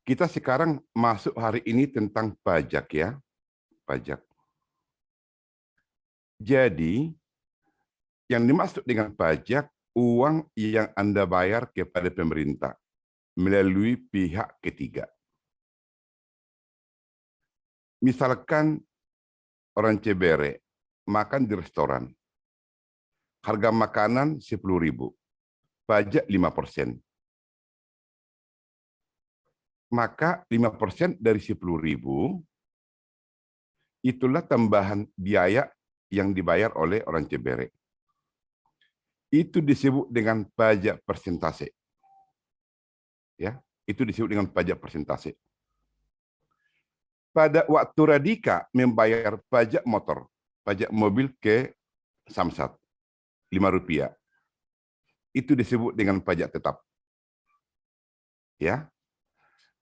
Kita sekarang masuk hari ini tentang pajak ya, pajak. Jadi, yang dimaksud dengan pajak, uang yang Anda bayar kepada pemerintah melalui pihak ketiga. Misalkan orang Cebere makan di restoran, harga makanan 10.000, pajak 5%. Maka 5% dari 10.000 itulah tambahan biaya yang dibayar oleh orang Cebere. Itu disebut dengan pajak persentase. Ya, itu disebut dengan pajak persentase. Pada waktu Radika membayar pajak motor, pajak mobil ke Samsat, Rp5. Itu disebut dengan pajak tetap. Ya.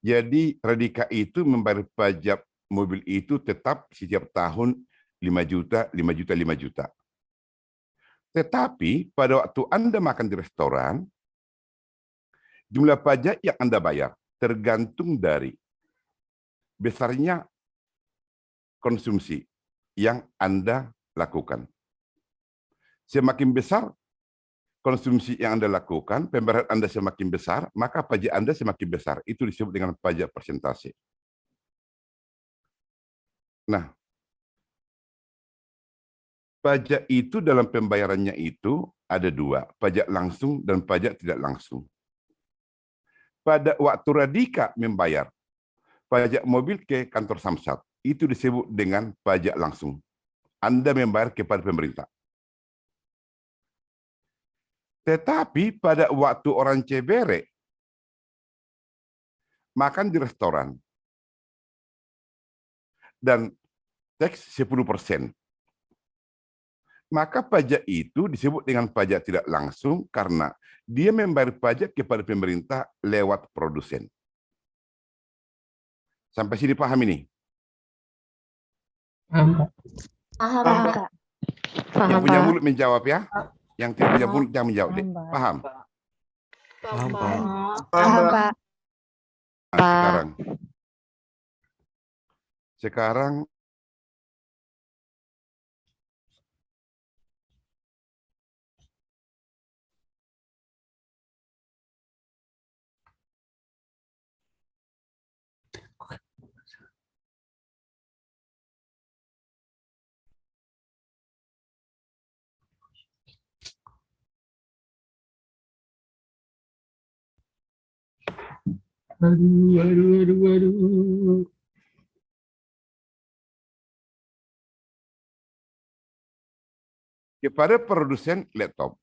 Jadi Radika itu membayar pajak mobil itu tetap setiap tahun 5 juta, 5 juta, 5 juta. Tetapi pada waktu Anda makan di restoran, jumlah pajak yang Anda bayar tergantung dari besarnya konsumsi yang Anda lakukan. Semakin besar konsumsi yang Anda lakukan, pembayaran Anda semakin besar, maka pajak Anda semakin besar. Itu disebut dengan pajak persentase. Nah, pajak itu dalam pembayarannya itu ada dua, pajak langsung dan pajak tidak langsung. Pada waktu Radika membayar pajak mobil ke kantor Samsat, itu disebut dengan pajak langsung. Anda membayar kepada pemerintah. Tetapi pada waktu orang Cebere makan di restoran dan teks 10%, maka pajak itu disebut dengan pajak tidak langsung karena dia membayar pajak kepada pemerintah lewat produsen. Sampai sini paham ini? Paham, Paham, Kak. Yang punya mulut menjawab ya. Yang tidak punya mulut jangan menjawab deh. Paham? paham, Pak. Paham, Pak. Nah, sekarang Aduh. kepada produsen laptop,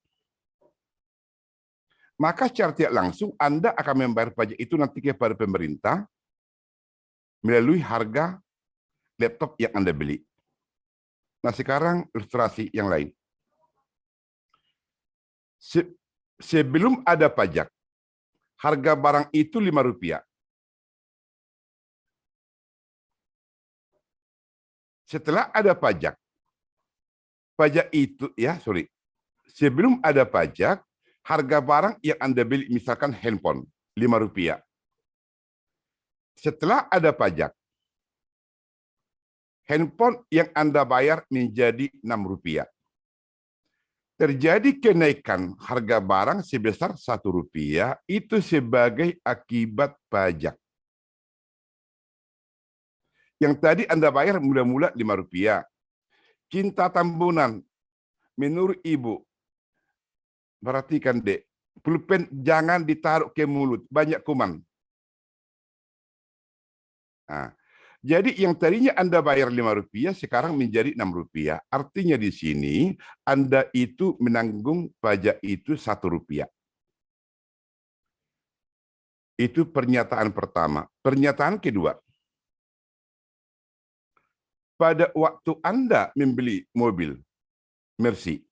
maka secara tidak langsung Anda akan membayar pajak itu nanti kepada pemerintah melalui harga laptop yang Anda beli. Nah, sekarang ilustrasi yang lain. Sebelum ada pajak, harga barang itu Rp5. Setelah ada pajak itu sebelum ada pajak, harga barang yang Anda beli misalkan handphone Rp5. Setelah ada pajak, handphone yang Anda bayar menjadi Rp6. Terjadi kenaikan harga barang sebesar Rp1 itu sebagai akibat pajak. Yang tadi Anda bayar mula-mula Rp5. Cinta Tambunan, menurut Ibu, perhatikan dek, pulpen jangan ditaruh ke mulut, banyak kuman. Nah, jadi yang tadinya Anda bayar Rp5 sekarang menjadi Rp6. Artinya di sini Anda itu menanggung pajak itu Rp1. Itu pernyataan pertama. Pernyataan kedua. Pada waktu Anda membeli mobil Mercy,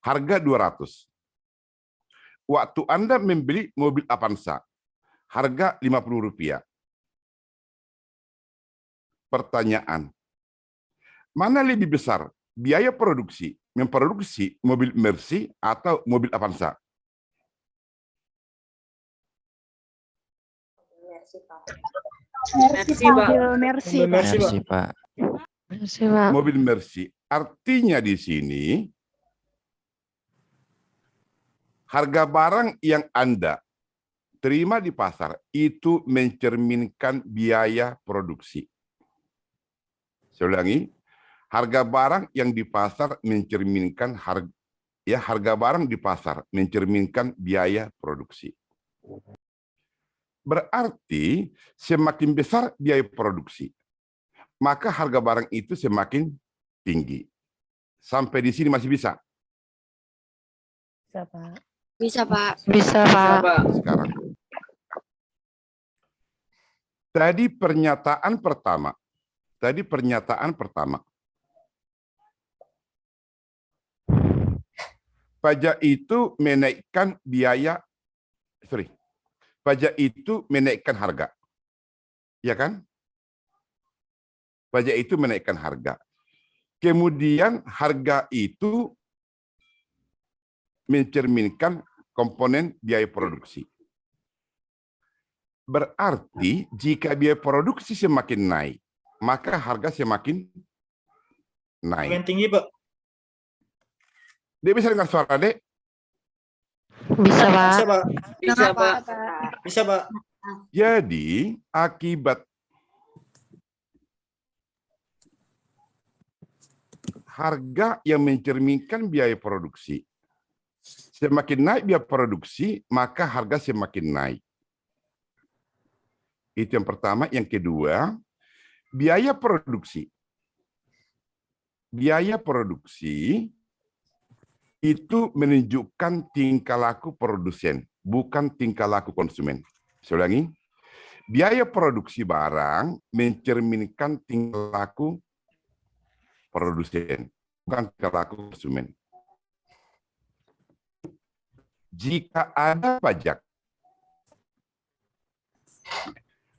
harga 200. Waktu Anda membeli mobil Avanza, harga Rp50. Pertanyaan, mana lebih besar biaya produksi, memproduksi mobil Mercy atau mobil Avanza? Merci, Pak. Mercy, Pak. Merci, Pak. Mercy, Pak. Mobil Mercy. Artinya di sini harga barang yang Anda terima di pasar itu mencerminkan biaya produksi. Saya ulangi, harga barang yang di pasar mencerminkan harga barang di pasar mencerminkan biaya produksi. Berarti semakin besar biaya produksi, maka harga barang itu semakin tinggi. Sampai di sini masih bisa? Bisa, Pak. Bisa, Pak. Bisa, Bisa, Pak. Pak. Sekarang. Tadi pernyataan pertama. Pajak itu menaikkan pajak itu menaikkan harga. Ya kan? Pajak itu menaikkan harga. Kemudian harga itu mencerminkan komponen biaya produksi. Berarti jika biaya produksi semakin naik, maka harga semakin naik. Semakin tinggi, Pak. Dia bisa dengar suara, Dek? Bisa, Pak. Bisa, Pak. Bisa, Pak. Bisa, Pak. Jadi, akibat harga yang mencerminkan biaya produksi, semakin naik biaya produksi, maka harga semakin naik. Itu yang pertama. Yang kedua, biaya produksi. Biaya produksi itu menunjukkan tingkah laku produsen, bukan tingkah laku konsumen. Saya ulangi, biaya produksi barang mencerminkan tingkah laku produsen, bukan tingkah laku konsumen. Jika ada pajak,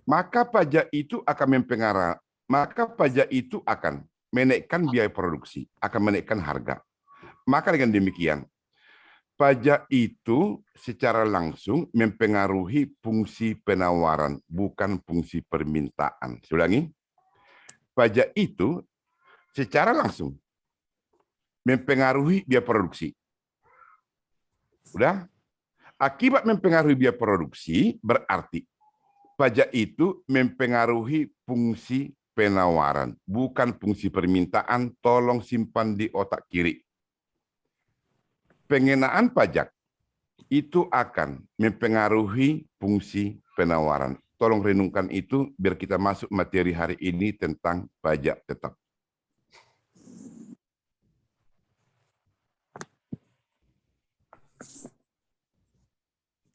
maka pajak itu akan menaikkan biaya produksi, akan menaikkan harga. Maka dengan demikian, pajak itu secara langsung mempengaruhi fungsi penawaran, bukan fungsi permintaan. Saya ulangi, pajak itu secara langsung mempengaruhi biaya produksi. Udah? Akibat mempengaruhi biaya produksi, berarti pajak itu mempengaruhi fungsi penawaran, bukan fungsi permintaan. Tolong simpan di otak kiri. Pengenaan pajak itu akan mempengaruhi fungsi penawaran. Tolong renungkan itu biar kita masuk materi hari ini tentang pajak tetap.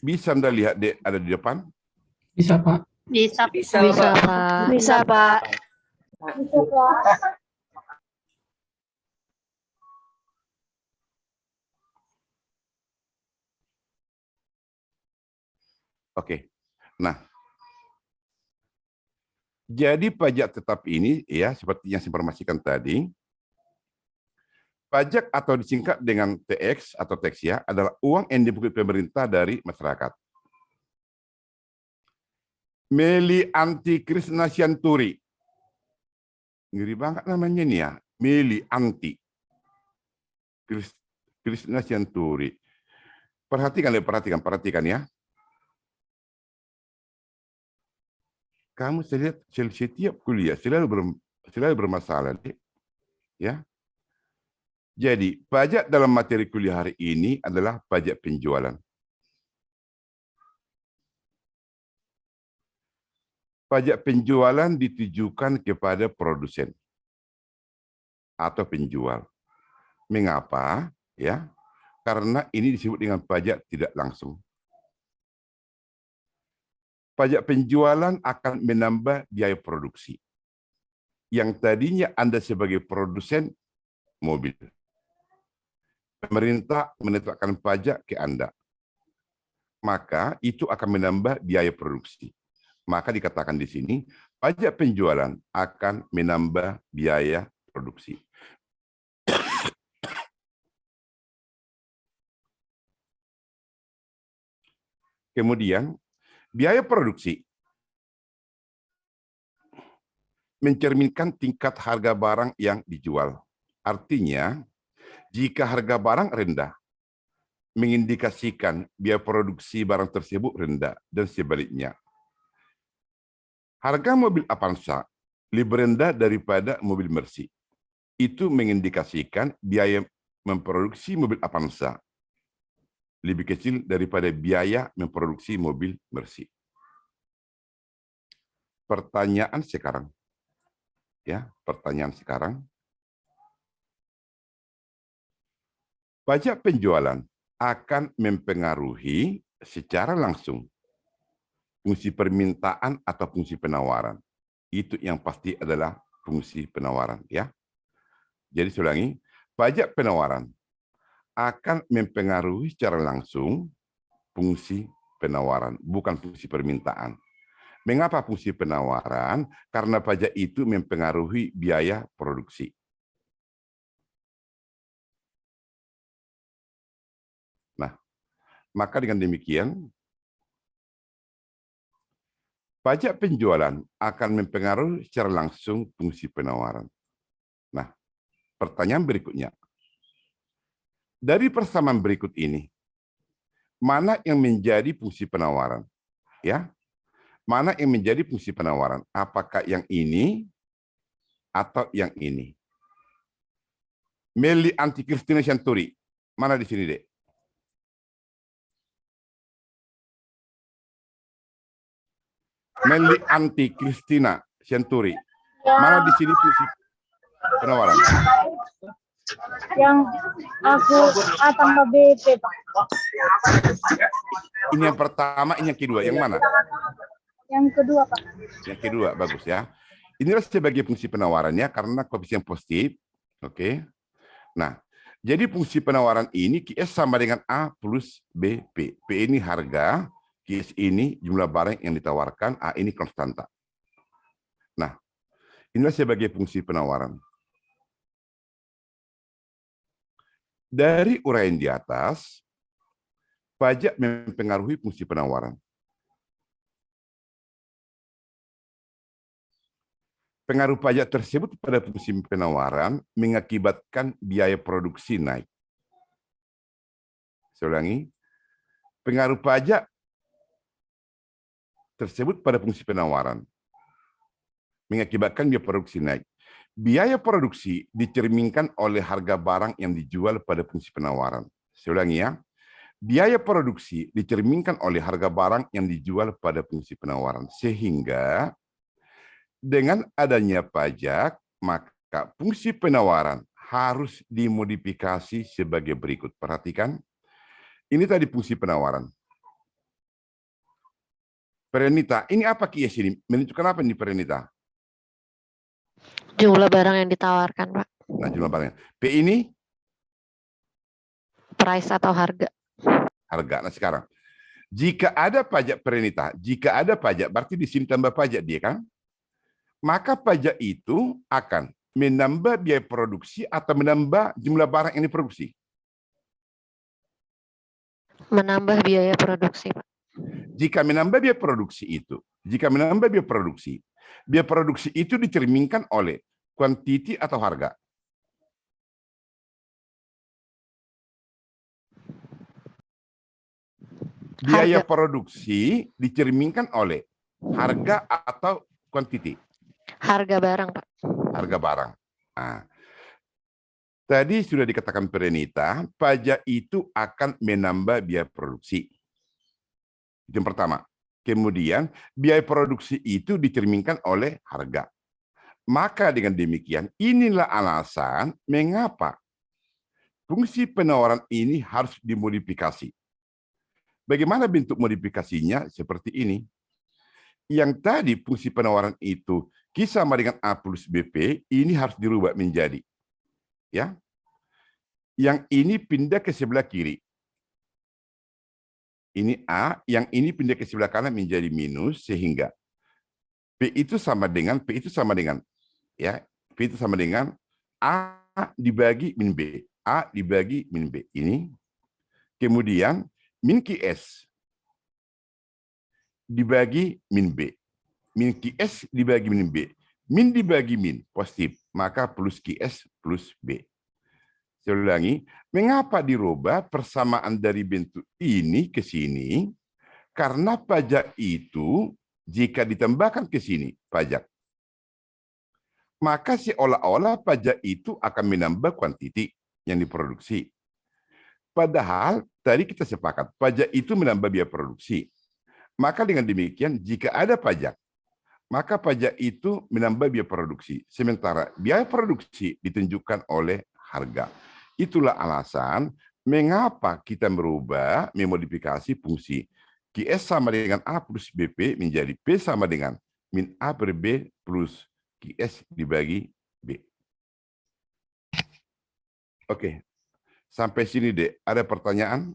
Bisa Anda lihat ada di depan? Bisa, Pak. Bisa, Bisa, Pak. Bisa, Pak. Oke. Nah, jadi pajak tetap ini ya seperti yang saya informasikan tadi, pajak atau disingkat dengan TX atau tax ya adalah uang yang dipungut pemerintah dari masyarakat. Meli Anti Krisnasyantouri. Ngeri banget namanya nih ya. Meli Anti Krisnasyantouri. Perhatikan ya. Kamu saya lihat setiap kuliah selalu bermasalah, Dek. Ya. Jadi, pajak dalam materi kuliah hari ini adalah pajak penjualan. Pajak penjualan ditujukan kepada produsen atau penjual. Mengapa? Ya, karena ini disebut dengan pajak tidak langsung. Pajak penjualan akan menambah biaya produksi. Yang tadinya Anda sebagai produsen mobil, pemerintah menetapkan pajak ke Anda, maka itu akan menambah biaya produksi. Maka dikatakan di sini, pajak penjualan akan menambah biaya produksi. Kemudian, biaya produksi mencerminkan tingkat harga barang yang dijual. Artinya, jika harga barang rendah, mengindikasikan biaya produksi barang tersebut rendah dan sebaliknya. Harga mobil Avanza lebih rendah daripada mobil Mercy. Itu mengindikasikan biaya memproduksi mobil Avanza lebih kecil daripada biaya memproduksi mobil Mercy. Pertanyaan sekarang, pajak penjualan akan mempengaruhi secara langsung fungsi permintaan atau fungsi penawaran. Itu yang pasti adalah fungsi penawaran, ya. Jadi saya ulangi, pajak penawaran akan mempengaruhi secara langsung fungsi penawaran, bukan fungsi permintaan. Mengapa fungsi penawaran? Karena pajak itu mempengaruhi biaya produksi. Nah, maka dengan demikian, pajak penjualan akan mempengaruhi secara langsung fungsi penawaran. Nah, pertanyaan berikutnya. Dari persamaan berikut ini, mana yang menjadi fungsi penawaran? Ya, mana yang menjadi fungsi penawaran? Apakah yang ini atau yang ini? Meli anti Christina Shanturi. Mana di sini, Dek? Meli anti Christina Shanturi. Mana di sini fungsi penawaran? Yang aku A tambah BP, Pak. Ini yang pertama, ini yang kedua. Yang mana? Yang kedua, Pak. Yang kedua, bagus ya. Inilah sebagai fungsi penawarannya karena koefisien positif. Oke. Nah, jadi fungsi penawaran ini QS sama dengan A plus BP. P ini harga, QS ini jumlah barang yang ditawarkan, A ini konstanta. Nah, inilah sebagai fungsi penawaran. Dari uraian di atas, pajak mempengaruhi fungsi penawaran. Pengaruh pajak tersebut pada fungsi penawaran mengakibatkan biaya produksi naik. Saya ulangi, pengaruh pajak tersebut pada fungsi penawaran mengakibatkan biaya produksi naik. Biaya produksi dicerminkan oleh harga barang yang dijual pada fungsi penawaran. Saya ulangi ya, biaya produksi dicerminkan oleh harga barang yang dijual pada fungsi penawaran. Sehingga dengan adanya pajak, maka fungsi penawaran harus dimodifikasi sebagai berikut. Perhatikan, ini tadi fungsi penawaran. Perenita, ini apa kias ini? Menunjukkan apa ini Perenita? Jumlah barang yang ditawarkan, Pak. Nah, jumlah barangnya. P ini? Price atau harga. Harga. Nah, sekarang. Jika ada pajak Perenita, jika ada pajak, berarti di sini tambah pajak dia kan? Maka pajak itu akan menambah biaya produksi atau menambah jumlah barang yang diproduksi. Menambah biaya produksi, Pak. Jika menambah biaya produksi itu, biaya produksi itu dicerminkan oleh kuantiti atau harga. Biaya produksi dicerminkan oleh harga atau kuantiti. Harga barang, Pak. Harga barang. Nah, tadi sudah dikatakan Perenita, pajak itu akan menambah biaya produksi. Itu yang pertama. Kemudian, biaya produksi itu dicerminkan oleh harga. Maka dengan demikian, inilah alasan mengapa fungsi penawaran ini harus dimodifikasi. Bagaimana bentuk modifikasinya? Seperti ini. Yang tadi fungsi penawaran itu Q sama dengan A plus BP, ini harus dirubah menjadi. Ya. Yang ini pindah ke sebelah kiri. Ini A, yang ini pindah ke sebelah kanan menjadi minus, sehingga P itu sama dengan ya, P itu sama dengan A dibagi min B. A dibagi min B. Ini. Kemudian min QS dibagi min B. Min QS dibagi min B. Min dibagi min, positif. Maka plus QS plus B. Saya ulangi, mengapa dirubah persamaan dari bentuk ini ke sini? Karena pajak itu, jika ditambahkan ke sini, pajak, maka seolah-olah pajak itu akan menambah kuantiti yang diproduksi. Padahal tadi kita sepakat, pajak itu menambah biaya produksi. Maka dengan demikian, jika ada pajak, maka pajak itu menambah biaya produksi. Sementara biaya produksi ditunjukkan oleh harga. Itulah alasan mengapa kita merubah, memodifikasi fungsi QS sama dengan A plus BP menjadi P sama dengan min A per B plus QS dibagi B. Oke, sampai sini Dek. Ada pertanyaan?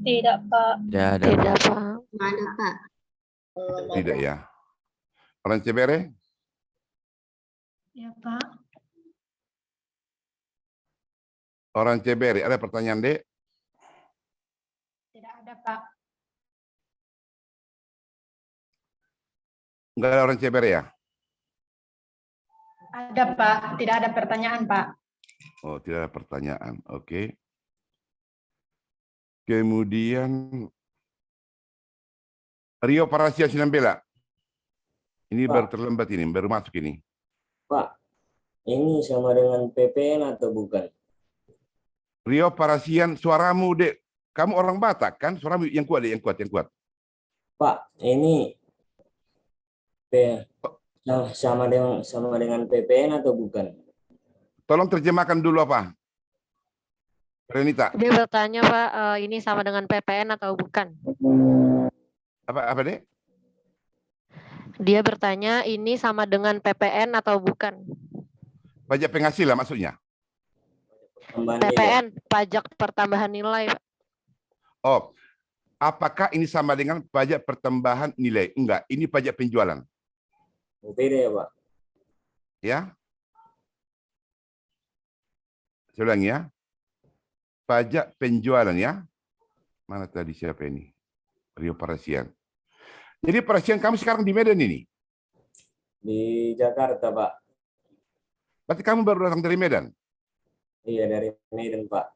Tidak, Pak. Tidak, Pak. Mana, Pak? Tidak ya. Orang Cebere? Ya, Pak. Orang Cebere, ada pertanyaan Dek? Tidak ada, Pak. Enggak ada orang Cebere ya? Ada, Pak. Tidak ada pertanyaan, Pak. Oh, tidak ada pertanyaan. Oke. Kemudian Rio Parasia Sinambela. Ini Pak. baru terlambat ini, baru masuk ini. Pak, ini sama dengan PPN atau bukan? Rio Parasian, suaramu Dek. Kamu orang Batak kan? Suaramu yang kuat Dek, yang kuat, yang kuat. Pak, ini sama dengan PPN atau bukan? Tolong terjemahkan dulu apa? Renita, Dia bertanya, Pak, ini sama dengan PPN atau bukan? apa Dek? Dia bertanya, ini sama dengan PPN atau bukan? Pajak penghasilan maksudnya. Tambahan nilai. PPN, pajak pertambahan nilai, Pak. Oh, apakah ini sama dengan pajak pertambahan nilai? Enggak, ini pajak penjualan. Beda ya, Pak? Ya. Saya ulangi ya. Pajak penjualan ya. Mana tadi siapa ini? Rio Parasian. Jadi Parasian kamu sekarang di Medan ini? Di Jakarta, Pak. Berarti kamu baru datang dari Medan? Iya, dari Medan, Pak.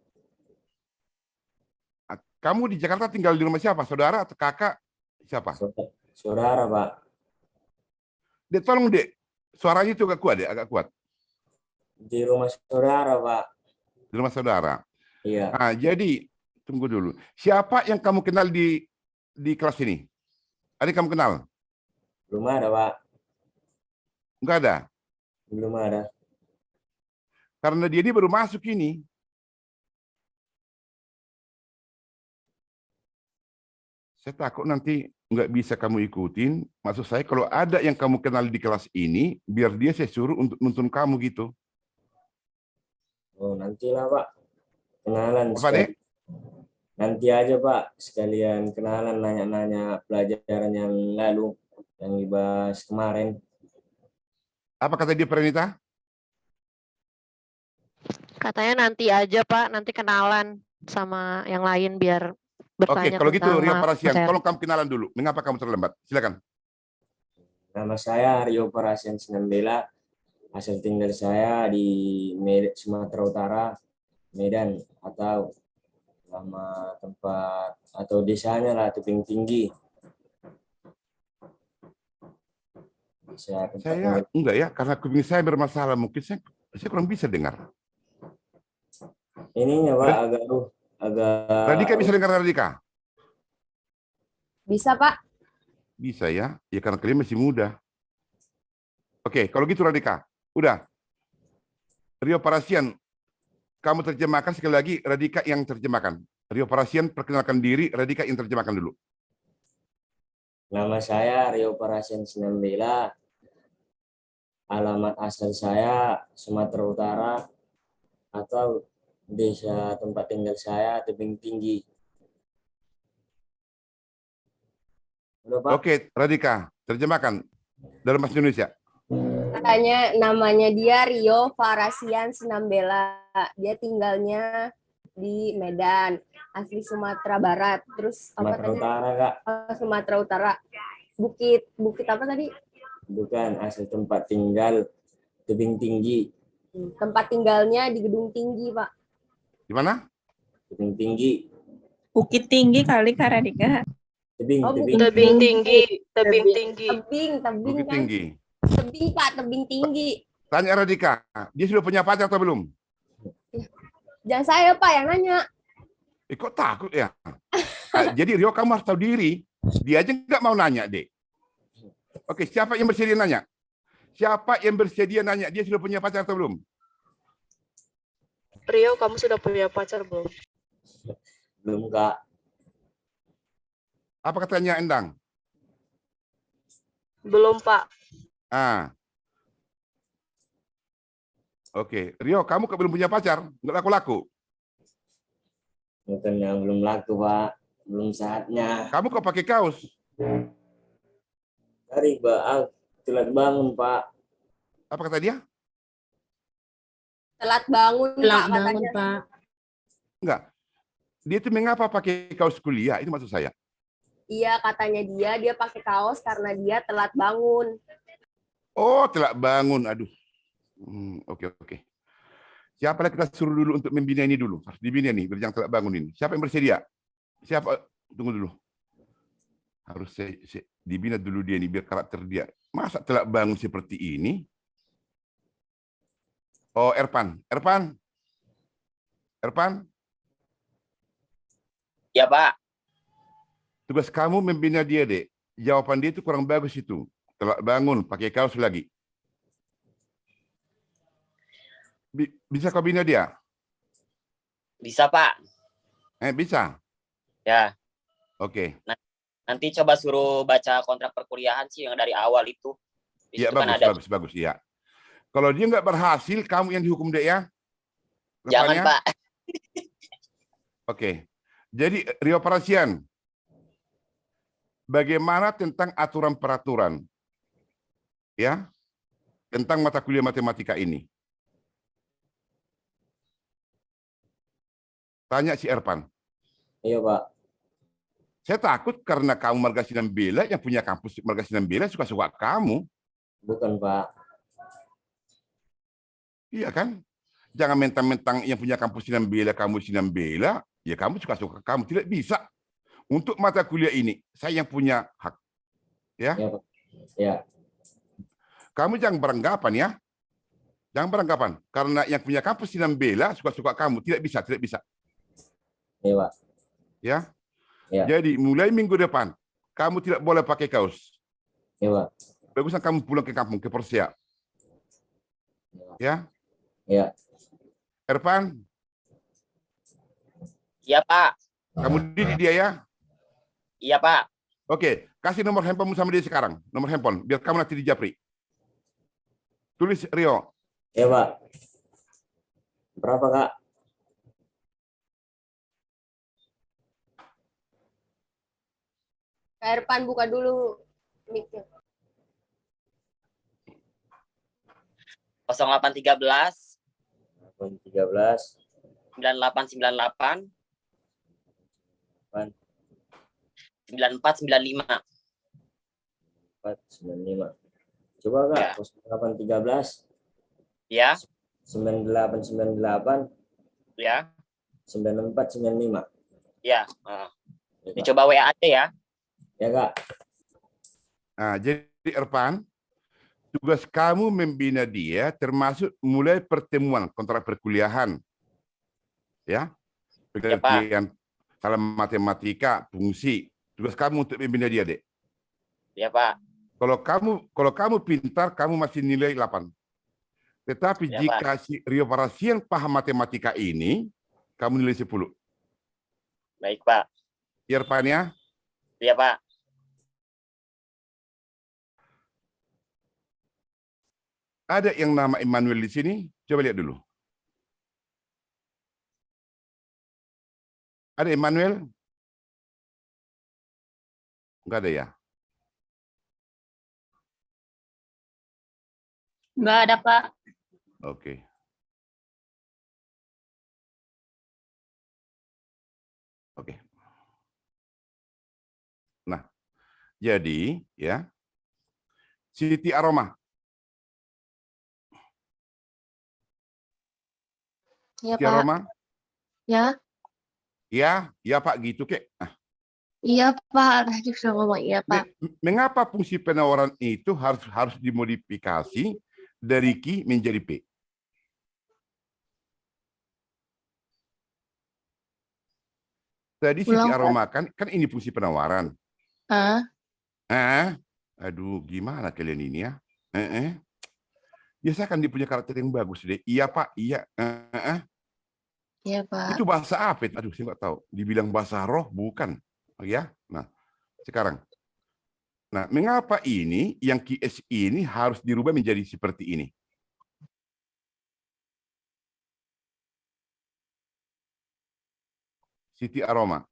Kamu di Jakarta tinggal di rumah siapa? Saudara atau kakak? Siapa? Saudara, Pak. Dek, tolong Dek. Suaranya itu agak kuat, Dek, agak kuat. Di rumah saudara, Pak. Di rumah saudara. Iya. Nah, jadi tunggu dulu. Siapa yang kamu kenal di kelas ini? Ada yang kamu kenal? Belum ada, Pak. Enggak ada. Belum ada. Karena dia ini baru masuk ini. Saya takut nanti nggak bisa kamu ikutin. Maksud saya kalau ada yang kamu kenal di kelas ini, biar dia saya suruh untuk nuntun kamu gitu. Oh, nantilah, Pak. Kenalan. Apa, Dek? Nanti aja, Pak. Sekalian kenalan, nanya-nanya pelajaran yang lalu, yang dibahas kemarin. Apa kata dia, Pranita? Katanya nanti aja, Pak, nanti kenalan sama yang lain biar Oke, bertanya kalau gitu tentang Rio Parasian, materi. tolong kamu kenalan dulu. Mengapa kamu terlambat? Silakan. Nama saya Rio Parasian Sinambela. Asal tinggal saya di Sumatera Utara, Medan, atau nama tempat atau desanya lah Tebing Tinggi. Saya enggak ya, karena kuping saya bermasalah. Mungkin saya kurang bisa dengar. Ininya, Pak, agak Radika bisa dengar Radika? Bisa, Pak. Bisa ya, ya karena kalian masih muda. Oke, kalau gitu Radika, udah. Rio Parasian, kamu terjemahkan sekali lagi, Radika yang terjemahkan. Rio Parasian, perkenalkan diri, Radika yang terjemahkan dulu. Nama saya Rio Parasian Sinambela. Alamat asal saya Sumatera Utara, atau desa tempat tinggal saya Tebing Tinggi. Udah, Pak? Oke, Radika, terjemahkan dalam bahasa Indonesia. Katanya namanya dia Rio Parasian Sinambela. Dia tinggalnya di Medan, asli Sumatera Barat. Terus apa Sumatera tadi? Utara, Kak. Sumatera Utara. Bukit apa tadi? Bukan, asal tempat tinggal tebing tinggi. Tempat tinggalnya di gedung tinggi, Pak. Di mana? Tebing tinggi. Bukit tinggi kali Kak Radika. Tebing, Oh, tebing. Tebing tinggi, tebing tinggi. Tebing Bukit kan. Tinggi. Tebing, Pak, tebing tinggi. Tanya Radika, dia sudah punya pacar atau belum? Jangan saya, Pak, yang nanya. Kok takut ya? Jadi Rio, kamu harus tahu diri. Dia aja nggak mau nanya, Dek. Oke, siapa yang bersedia nanya? Siapa yang bersedia nanya? Dia sudah punya pacar atau belum? Rio, kamu sudah punya pacar belum? Belum, Kak. Apa katanya Endang? Belum, Pak. Oke, Rio, kamu kok belum punya pacar? Nggak laku-laku. Bukannya belum laku, Pak. Belum saatnya. Kamu kok pakai kaos? Hari, Pak. Telat bangun, Pak. Apa kata dia? Telat bangun, Pak, katanya. Pak. Enggak. Dia itu mengapa pakai kaos kuliah? Itu maksud saya. Iya, katanya dia pakai kaos karena dia telat bangun. Oh, telat bangun. Aduh. Oke. Siapa lagi kita suruh dulu untuk membina ini dulu? Harus dibina nih, biar jangan telat bangun ini. Siapa yang bersedia? Siapa? Tunggu dulu. Harus saya dibina dulu dia nih, biar karakter dia. Masa telat bangun seperti ini? Oh, Erpan. Ya, Pak. Tugas kamu membina dia, Dek. Jawaban dia itu kurang bagus itu. Telat bangun, pakai kaos lagi. Bisa kau bina dia? Bisa, Pak. Bisa? Ya, Oke. nanti coba suruh baca kontrak perkuliahan sih yang dari awal itu. Di Ya, situ kan bagus. Ya. Kalau dia nggak berhasil, kamu yang dihukum, Dek, ya? Jangan, Depannya? Pak. Oke. Jadi, Rio Parasian, bagaimana tentang aturan peraturan? Ya, tentang mata kuliah matematika ini. Tanya si Erpan. Iya, Pak. Saya takut karena kamu Marga Sinan Bela, yang punya kampus Marga Sinan Bela suka-suka kamu. Bukan, Pak. Iya kan? Jangan mentang-mentang yang punya kampus Sinan Bela, kamu Sinan Bela, ya kamu suka-suka kamu. Tidak bisa. Untuk mata kuliah ini, saya yang punya hak. Ya. Iya, Pak. Ya. Kamu jangan beranggapan ya. Jangan beranggapan. Karena yang punya kampus Sinan Bela suka-suka kamu. Tidak bisa. Iya, Pak. Ya. Ya. Jadi mulai minggu depan, kamu tidak boleh pakai kaos. Iya, Pak. Bagusnya kamu pulang ke kampung, ke Persia. Ya. Ya. Erpan, Iya, Pak. kamu didik dia ya. Iya, Pak. Oke, kasih nomor handphonemu sama dia sekarang. Nomor handphone, biar kamu nanti di Japri. Tulis Rio. Iya, Pak. Berapa, Kak? Kak Erpan, buka dulu mic-nya. 0813 13 9898 8 9495. 495. Coba, Kak. Ya. 0813 Ya, 9898 ya, 9495. ya. Ya, Pak. Dicoba WA aja ya. Ya, Kak. Nah, jadi Erpan, tugas kamu membina dia termasuk mulai pertemuan kontrak perkuliahan. Ya. Pengertian salah matematika, fungsi. Tugas kamu untuk membina dia, Dek. Ya, Pak. Kalau kamu pintar, kamu masih nilai 8. Tetapi Ya, jika si Rio Parasian paham matematika ini, kamu nilai 10. Baik, Pak. Ya, Erpan ya? Iya, Pak. Ada yang nama Emmanuel di sini? Coba lihat dulu. Ada Emmanuel? Enggak ada ya? Nggak ada, Pak. Oke. Oke. Nah, jadi ya, Siti Aroma. Ya, Siti Pak. Aroma. Ya. Ya Pak gitu kek. Iya, Pak. Tadi sudah ngomong iya, Pak. Mengapa fungsi penawaran itu harus dimodifikasi dari Q menjadi P? Tadi Siti Ulang, Pak. Aroma kan ini fungsi penawaran. Ah, Aduh, gimana kalian ini ya? Biasa kan dia punya karakter yang bagus deh. Iya Pak, iya. iya, Pak. Itu bahasa apa? Aduh, saya nggak tahu. Dibilang bahasa roh, bukan. Ya, nah sekarang. Nah, mengapa ini yang QS ini harus dirubah menjadi seperti ini? Siti Aroma.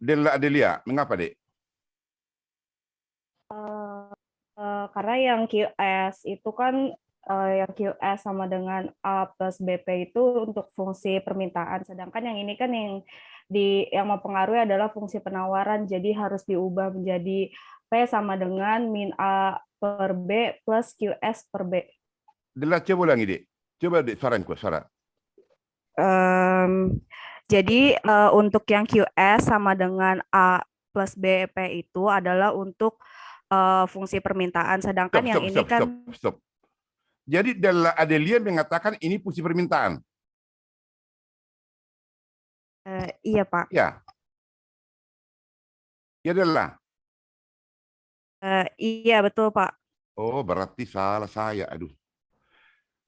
Della Adelia, mengapa, Dek? Karena yang QS itu kan yang QS sama dengan A plus BP itu untuk fungsi permintaan, sedangkan yang ini kan yang mempengaruhi adalah fungsi penawaran, jadi harus diubah menjadi P sama dengan min A per B plus QS per B. Della, coba ulangi, Dek. Coba, Dek, suara. Jadi untuk yang QS sama dengan A plus BP itu adalah untuk fungsi permintaan, sedangkan Stop. Jadi Della Adelia mengatakan ini fungsi permintaan. Iya Pak. Ya. Ya Della. Iya betul Pak. Oh, berarti salah saya. Aduh.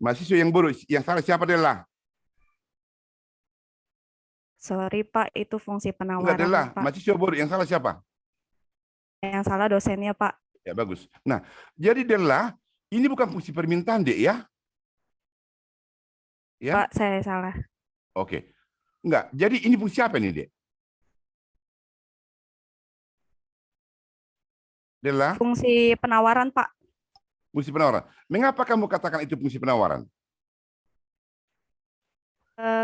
Mahasiswa yang buruk, yang salah siapa Della? Sorry Pak, itu fungsi Enggak penawaran Della, Pak. mahasiswa buruk, yang salah siapa? Yang salah dosennya Pak. Ya bagus. Nah, jadi Della, ini bukan fungsi permintaan, Dek, ya? Ya? Pak, saya salah. Oke. Enggak, jadi ini fungsi apa nih, Dek? Della? Fungsi penawaran Pak. Fungsi penawaran. Mengapa kamu katakan itu fungsi penawaran?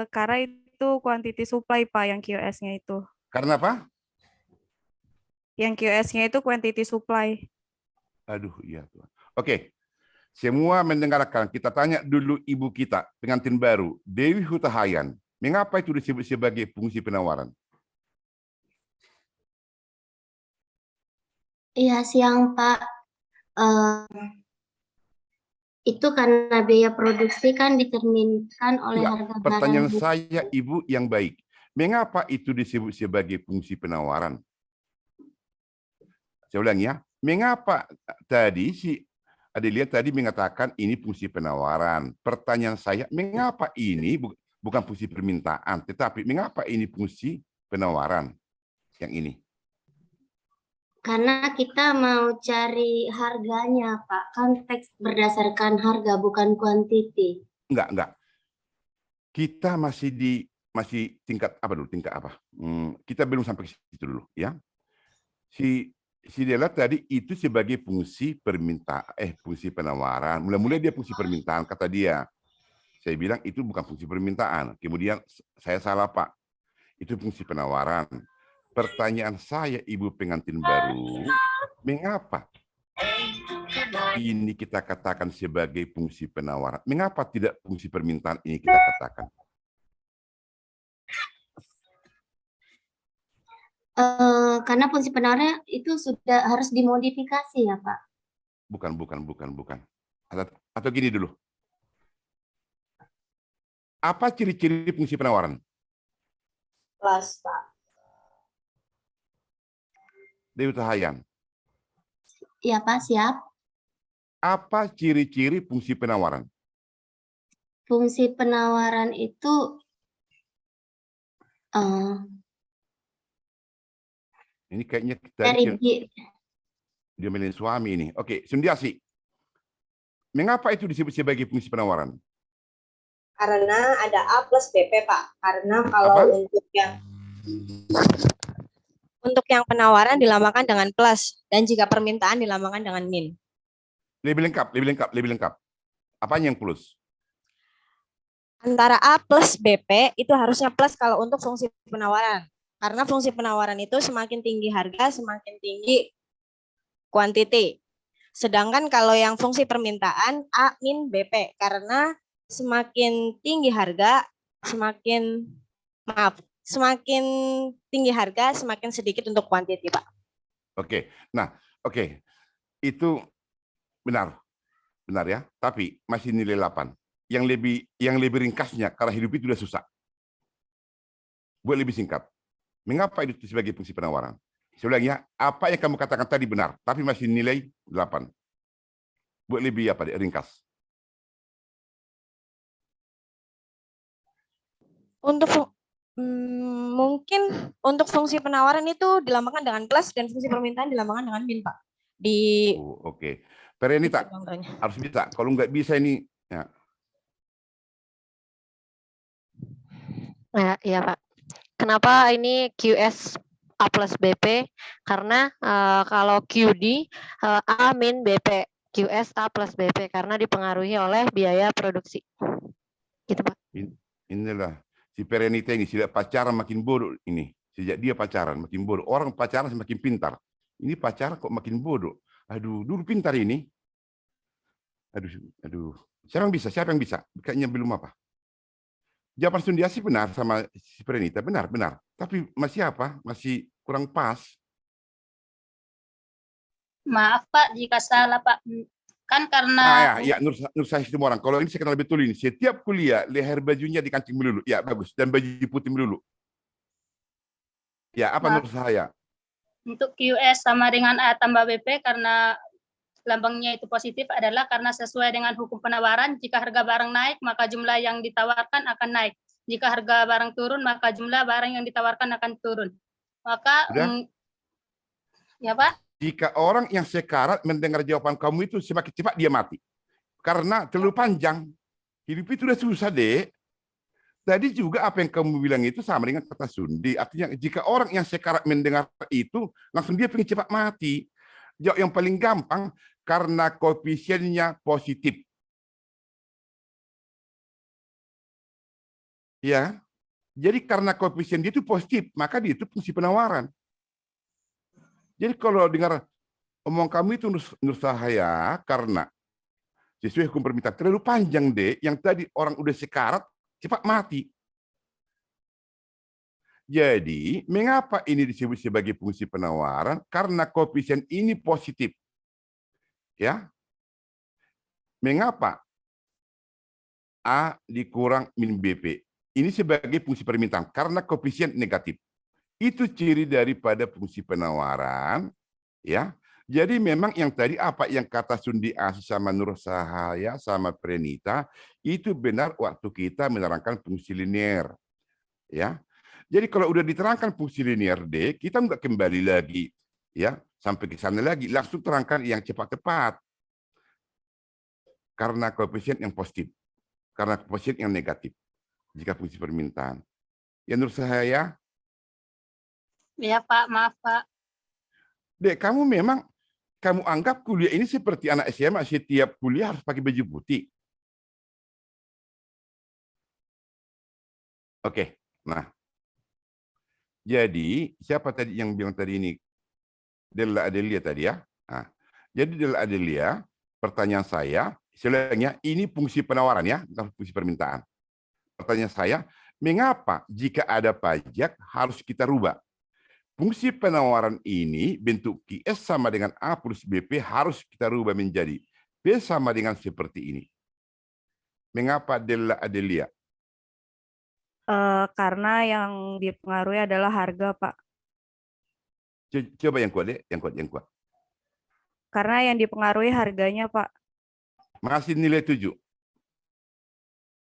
Karena itu quantity supply Pak, yang QS-nya itu. Karena apa? Yang QS-nya itu quantity supply. Aduh, iya Tuhan. Oke. Semua mendengarkan. Kita tanya dulu ibu kita, pengantin baru, Dewi Hutahayan. Mengapa itu disebut sebagai fungsi penawaran? Iya, siang Pak. Itu karena biaya produksi kan dicerminkan oleh harga barang. Pertanyaan saya, Ibu yang baik. Mengapa itu disebut sebagai fungsi penawaran? Saya ulang ya. Mengapa tadi si Adelia tadi mengatakan ini fungsi penawaran? Pertanyaan saya, mengapa ini bukan fungsi permintaan, tetapi mengapa ini fungsi penawaran yang ini? Karena kita mau cari harganya, Pak. Kan teks berdasarkan harga, bukan kuantiti. Enggak. Kita masih tingkat apa dulu? Tingkat apa? Kita belum sampai ke situ dulu, ya. Si Della tadi itu sebagai fungsi fungsi penawaran. Mulai dia fungsi permintaan, kata dia. Saya bilang itu bukan fungsi permintaan. Kemudian saya salah, Pak. Itu fungsi penawaran. Pertanyaan saya, Ibu pengantin baru, mengapa ini kita katakan sebagai fungsi penawaran? Mengapa tidak fungsi permintaan ini kita katakan? Karena fungsi penawaran itu sudah harus dimodifikasi ya, Pak? Bukan. Atau gini dulu. Apa ciri-ciri fungsi penawaran? Plus, Pak. Dewi Hutahayan. Iya, Pak, siap. Apa ciri-ciri fungsi penawaran? Fungsi penawaran itu Ini kayaknya dari dia milih suami ini. Oke, Sundiasi. Mengapa itu disebut sebagai fungsi penawaran? Karena ada A plus BP, Pak. Karena kalau untuk yang penawaran dilambangkan dengan plus, dan jika permintaan dilambangkan dengan min. Lebih lengkap. Apanya yang plus? Antara A plus BP itu harusnya plus kalau untuk fungsi penawaran. Karena fungsi penawaran itu semakin tinggi harga, semakin tinggi kuantiti. Sedangkan kalau yang fungsi permintaan A min BP, karena semakin tinggi harga, semakin tinggi harga, semakin sedikit untuk kuantiti, Pak. Oke. Nah, oke. Itu benar. Benar ya. Tapi masih nilai 8. Yang lebih ringkasnya, karena hidup itu sudah susah. Buat lebih singkat. Mengapa itu sebagai fungsi penawaran? Sebenarnya apa yang kamu katakan tadi benar, tapi masih nilai 8. Buat lebih apa? Ringkas. Untuk mungkin untuk fungsi penawaran itu dilambangkan dengan plus dan fungsi permintaan dilambangkan dengan min, Pak. Oke. Perenita harus bisa. Kalau nggak bisa ini, ya. Nah, iya Pak. Kenapa ini QS A plus BP? Karena kalau QD A min BP, QS A plus BP karena dipengaruhi oleh biaya produksi. Gitu Pak. Inilah si Perenita ini sejak pacaran makin bodoh ini. Sejak dia pacaran makin bodoh. Orang pacaran semakin pintar. Ini pacaran kok makin bodoh. Aduh, dulu pintar ini. Aduh. Siapa yang bisa? Kayaknya belum apa. Jawaban Sundiasi benar sama si Perenita, benar. Tapi masih apa? Masih kurang pas. Maaf Pak jika salah Pak. Kan karena Nur Sahih semua orang. Kalau ini saya kenal betul ini. Setiap kuliah leher bajunya dikancing melulu. Ya bagus. Dan baju putih melulu. Ya apa Nur Sahaya? untuk QS sama dengan A tambah BP karena lambangnya itu positif adalah karena sesuai dengan hukum penawaran, jika harga barang naik maka jumlah yang ditawarkan akan naik. Jika harga barang turun maka jumlah barang yang ditawarkan akan turun. Maka ya Pak? Jika orang yang sekarat mendengar jawaban kamu itu semakin cepat dia mati. Karena terlalu panjang. Hidup itu sudah susah, Dek. Tadi juga apa yang kamu bilang itu sama dengan kata Sundi. Artinya jika orang yang sekarat mendengar itu langsung dia pengen cepat mati. Jawab yang paling gampang karena koefisiennya positif. Ya. Jadi karena koefisien dia itu positif, maka dia itu fungsi penawaran. Jadi kalau dengar omong kamu itu Nur Sahaya karena sesuai hukum permintaan terlalu panjang deh, yang tadi orang udah sekarat cepat mati. Jadi mengapa ini disebut sebagai fungsi penawaran? Karena koefisien ini positif. Ya. Mengapa A dikurang min BP? Ini sebagai fungsi permintaan karena koefisien negatif. Itu ciri daripada fungsi penawaran, ya. Jadi memang yang tadi apa yang kata Sundi Asih sama Nur Sahaya sama Prenita itu benar waktu kita menerangkan fungsi linear, ya. Jadi kalau udah diterangkan fungsi linear D, kita nggak kembali lagi, ya, sampai ke sana lagi, langsung terangkan yang cepat-cepat. Karena koefisien yang positif, karena koefisien yang negatif. Jika fungsi permintaan. Ya Nur Sahaya? Ya Pak, maaf Pak. Dek, kamu memang kamu anggap kuliah ini seperti anak SMA, setiap kuliah harus pakai baju putih. Oke, nah. Jadi, siapa tadi yang bilang tadi ini? Della Adelia tadi ya? Nah, jadi Della Adelia, pertanyaan saya, sebenarnya ini fungsi penawaran ya, bukan fungsi permintaan. Pertanyaan saya, mengapa jika ada pajak harus kita rubah? Fungsi penawaran ini bentuk QS sama dengan A plus BP harus kita rubah menjadi B sama dengan seperti ini. Mengapa Della Adelia? Karena yang dipengaruhi adalah harga, Pak. Coba yang kuat, Dek. Yang kuat. Karena yang dipengaruhi harganya, Pak. Masih nilai 7.